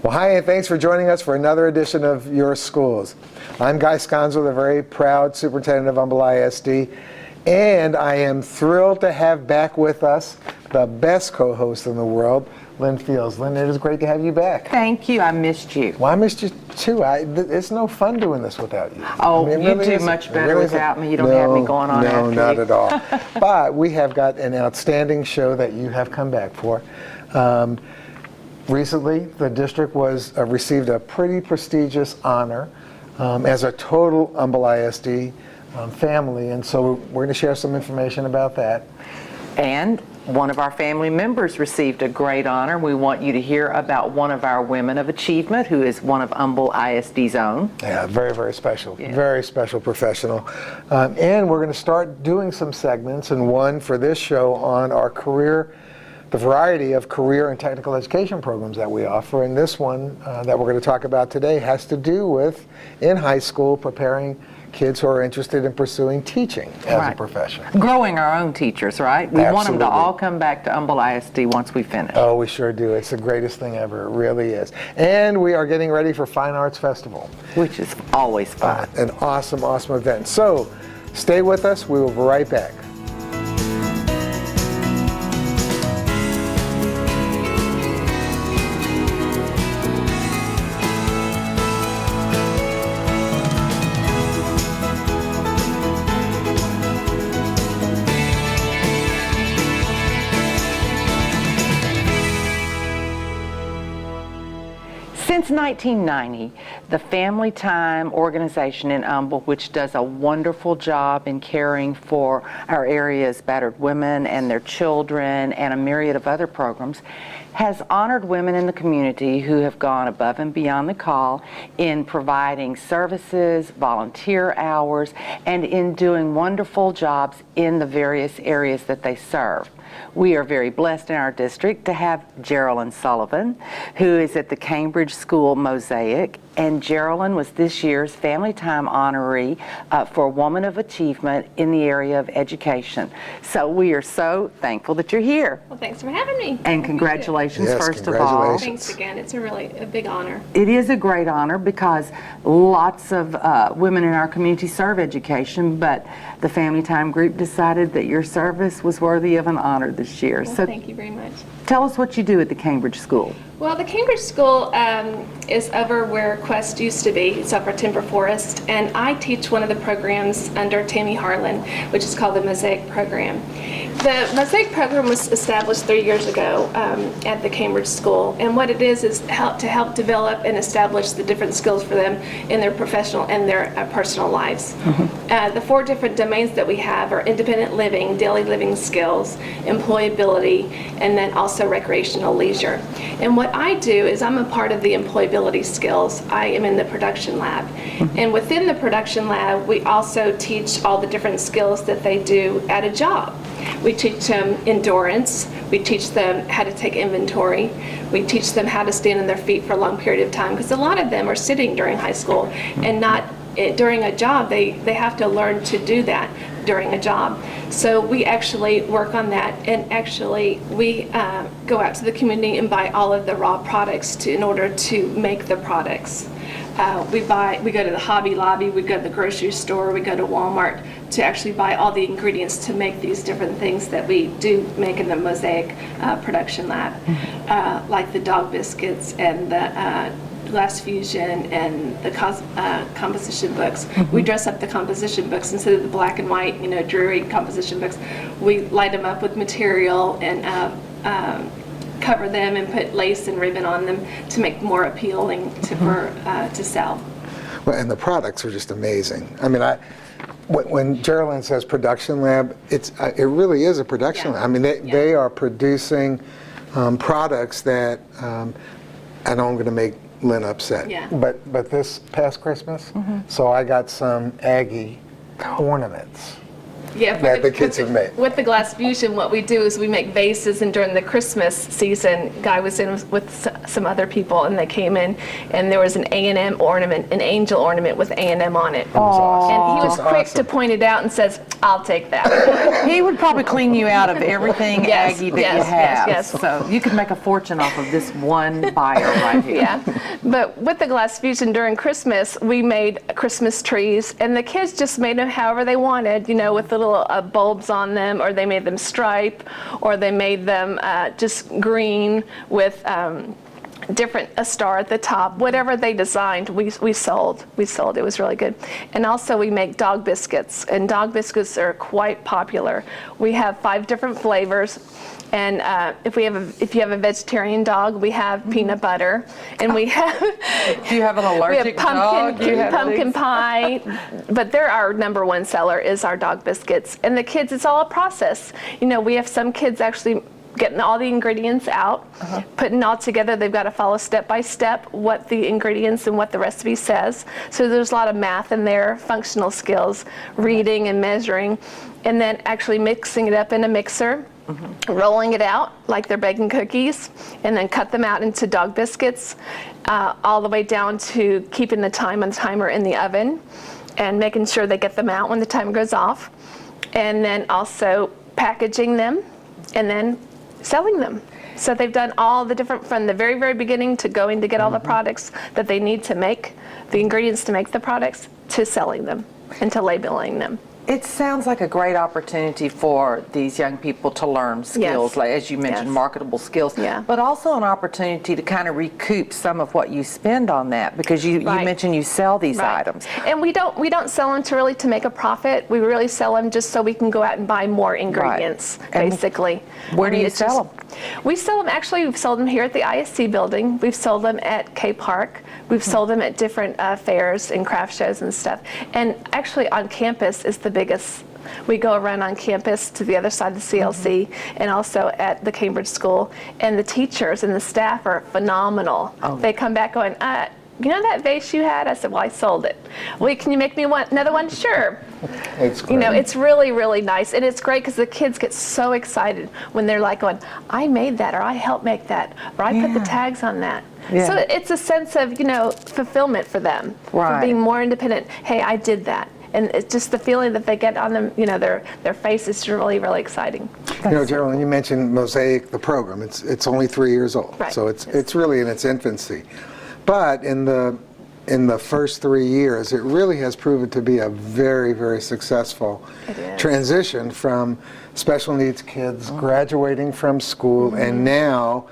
Well, hi, and thanks for joining us for another edition of Your Schools. I'm Guy Sconzo, the very proud superintendent of Humble ISD, and I am thrilled to have back with us the best co-host in the world, Lynn Fields. Lynn, it is great to have you back. Thank you. I missed you. Well, I missed you too. It's no fun doing this without you. Oh, I mean, you really do isn't. much better Really without isn't. me. You don't have me going on after No, you. not at all. But we have got an outstanding show that you have come back for. Recently, the district received a pretty prestigious honor as a total Humble ISD family, and so we're going to share some information about that. And one of our family members received a great honor. We want you to hear about one of our women of achievement, who is one of Humble ISD's own. Yeah, very, very special. Yeah. Very special professional. And we're going to start doing some segments, and one for this show on our the variety of career and technical education programs that we offer. And this one that we're going to talk about today has to do with, in high school, preparing kids who are interested in pursuing teaching as a profession. Growing our own teachers, right? We want them to Absolutely. all come back to Humble ISD once we finish. Oh, we sure do. It's the greatest thing ever. It really is. And we are getting ready for Fine Arts Festival. Which is always fun. An awesome, awesome event. So stay with us. We will be right back. Since 1990, the FamilyTime organization in Humble, which does a wonderful job in caring for our area's battered women and their children and a myriad of other programs, has honored women in the community who have gone above and beyond the call in providing services, volunteer hours, and in doing wonderful jobs in the various areas that they serve. We are very blessed in our district to have Geralyn Sullivan, who is at the Cambridge School Mosaic, and Geralyn was this year's FamilyTime honoree for Woman of Achievement in the area of education. So we are so thankful that you're here. Well, thanks for having me. And congratulations, Yes, first congratulations. of all. Thanks again. It's a big honor. It is a great honor because lots of women in our community serve education, but the FamilyTime group decided that your service was worthy of an honor this year. Well, So thank you very much. tell us what you do at the Cambridge School. Well, the Cambridge School is over where Quest used to be. It's over Timber Forest, and I teach one of the programs under Tammy Harlan, which is called the Mosaic program. The Mosaic program was established 3 years ago at the Cambridge School, and what it is to help develop and establish the different skills for them in their professional and their personal lives. The 4 different domains that we have are independent living, daily living skills, employability, and then also recreational leisure. And what I do is I'm a part of the employability skills. I am in the production lab. And within the production lab, we also teach all the different skills that they do at a job. We teach them endurance. We teach them how to take inventory. We teach them how to stand on their feet for a long period of time, because a lot of them are sitting during high school and not during a job. They have to learn to do that during a job. So we actually work on that, and actually we go out to the community and buy all of the raw products in order to make the products. We go to the Hobby Lobby, we go to the grocery store, we go to Walmart to actually buy all the ingredients to make these different things that we do make in the Mosaic production lab, like the dog biscuits and the glass fusion and the composition books. We dress up the composition books instead of the black and white, dreary composition books. We light them up with material and cover them and put lace and ribbon on them to make them more appealing to sell. Well, and the products are just amazing. I mean, when Geralyn says production lab, it really is a production lab. I mean, they are producing products that, I know I'm going to make Lynn upset, but this past Christmas, so I got some Aggie ornaments. that the kids have made. With the Glass Fusion, what we do is we make vases, and during the Christmas season, Guy was in with some other people, and they came in, and there was an A&M ornament, an angel ornament with A&M on it. And he was quick to point it out and says, "I'll take that." He would probably clean you out of everything Yes, Aggie that yes, you have. yes, yes. So you could make a fortune off of this one buyer right here. Yeah, but with the Glass Fusion during Christmas, we made Christmas trees, and the kids just made them however they wanted, with the little bulbs on them, or they made them stripe, or they made them just green with a star at the top. Whatever they designed, we sold. It was really good. And also we make dog biscuits, and dog biscuits are quite popular. We have 5 different flavors. And if you have a vegetarian dog, we have peanut butter, and we have Do you have an allergic dog? pumpkin pie. But they're our number one seller is our dog biscuits. And the kids, it's all a process. We have some kids actually getting all the ingredients out, putting it all together. They've got to follow step by step what the ingredients and what the recipe says. So there's a lot of math in there, functional skills, reading and measuring, and then actually mixing it up in a mixer. Rolling it out like they're baking cookies, and then cut them out into dog biscuits, all the way down to keeping the time on the timer in the oven and making sure they get them out when the timer goes off, and then also packaging them and then selling them. So they've done all the different, from the very, very beginning to going to get all the products that they need to make, the ingredients to make the products, to selling them and to labeling them. It sounds like a great opportunity for these young people to learn skills, Yes. like as you mentioned, Yes. marketable skills, Yeah. but also an opportunity to kind of recoup some of what you spend on that, because you Right. mentioned you sell these Right. items. And we don't sell them to make a profit. We really sell them just so we can go out and buy more ingredients, And basically. where do you it's sell them? We sell them, actually, we've sold them here at the ISC building. We've sold them at K Park. We've sold them at different fairs and craft shows and stuff. And actually on campus is the biggest. We go around on campus to the other side of the CLC and also at the Cambridge School. And the teachers and the staff are phenomenal. They come back going, you know that vase you had? I said, well, I sold it. Well, can you make me another one? Sure. It's great. It's really, really nice. And it's great because the kids get so excited when they're like going, I made that, or I helped make that, or I put the tags on that. Yeah. So it's a sense of, fulfillment for them, Right. for being more independent. Hey, I did that. And it's just the feeling that they get on them, their face is really, really exciting. Geralyn, you mentioned Mosaic, the program. It's only 3 years old, Right. so it's really in its infancy. But in the first 3 years, it really has proven to be a very, very successful It is. transition from special needs kids graduating from school and now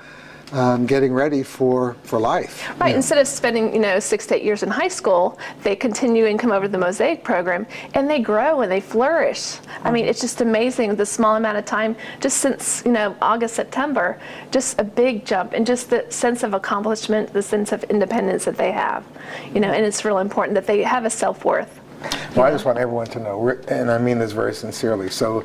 getting ready for life. Right, instead of spending, 6 to 8 years in high school, they continue and come over to the Mosaic program, and they grow and they flourish. I mean, it's just amazing the small amount of time, just since, August, September, just a big jump, and just the sense of accomplishment, the sense of independence that they have, and it's real important that they have a self-worth. Well, I just want everyone to know, and I mean this very sincerely, so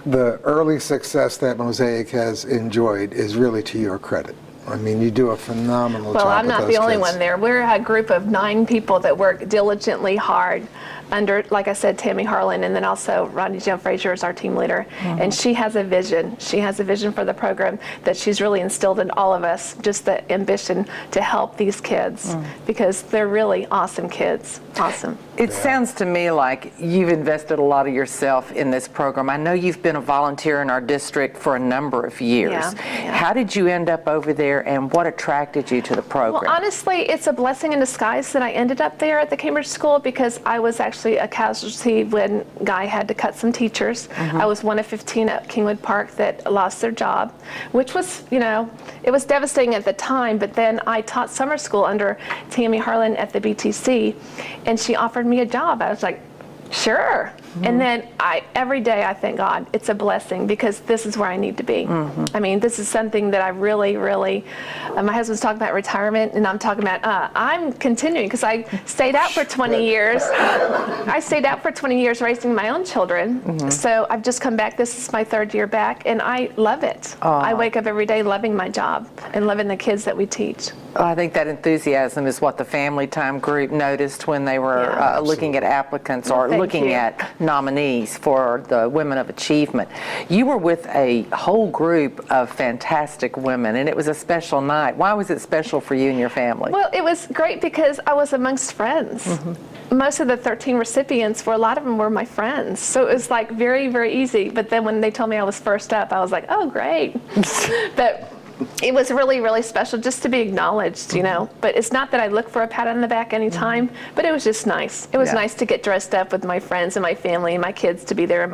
the early success that Mosaic has enjoyed is really to your credit. I mean, you do a phenomenal job Well, I'm with not those the only kids. one there. We're a group of 9 people that work diligently hard under, like I said, Tammy Harlan, and then also Rodney Joe Frazier is our team leader. And she has a vision. She has a vision for the program that she's really instilled in all of us, just the ambition to help these kids, because they're really awesome kids. Awesome. It sounds to me like you've invested a lot of yourself in this program. I know you've been a volunteer in our district for a number of years. Yeah. How did you end up over there, and what attracted you to the program? Well, honestly, it's a blessing in disguise that I ended up there at the Cambridge School, because I was actually a casualty when Guy had to cut some teachers. I was one of 15 at Kingwood Park that lost their job, which was, it was devastating at the time, but then I taught summer school under Tammy Harlan at the BTC, and she offered me a job. I was like, sure. And then every day I thank God it's a blessing, because this is where I need to be. I mean, this is something that I really, really, my husband's talking about retirement, and I'm talking about, I'm continuing, because I stayed out for 20 years. I stayed out for 20 years raising my own children. So I've just come back. This is my 3rd year back, and I love it. I wake up every day loving my job and loving the kids that we teach. I think that enthusiasm is what the FamilyTime group noticed when they were Yeah. looking at applicants or Well, thank looking you. at nominees for the Women of Achievement. You were with a whole group of fantastic women, and it was a special night. Why was it special for you and your family? Well, it was great because I was amongst friends. Most of the 13 recipients, a lot of them were my friends. So it was like very, very easy. But then when they told me I was first up, I was like, oh, great. But it was really, really special just to be acknowledged, you know. But it's not that I look for a pat on the back anytime, but it was just nice. It was nice to get dressed up with my friends and my family and my kids to be there, and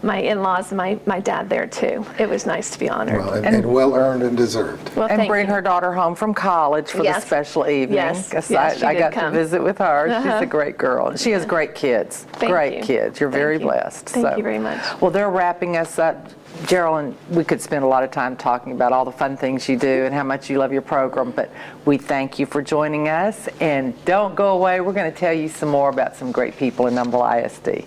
my in-laws and my dad there too. It was nice to be honored. Well, and well earned and deserved. Well, And thank bring you. her daughter home from college for the Yes. special evening. Yes. 'Cause Yes, she I did got to come. visit with her. She's Uh-huh. a great girl. And she has great kids. Thank great you. kids. You're very Thank you. blessed. Thank you very much. Well, they're wrapping us up. Geralyn, we could spend a lot of time talking about all the fun things you do and how much you love your program, but we thank you for joining us. And don't go away. We're going to tell you some more about some great people in Humble ISD.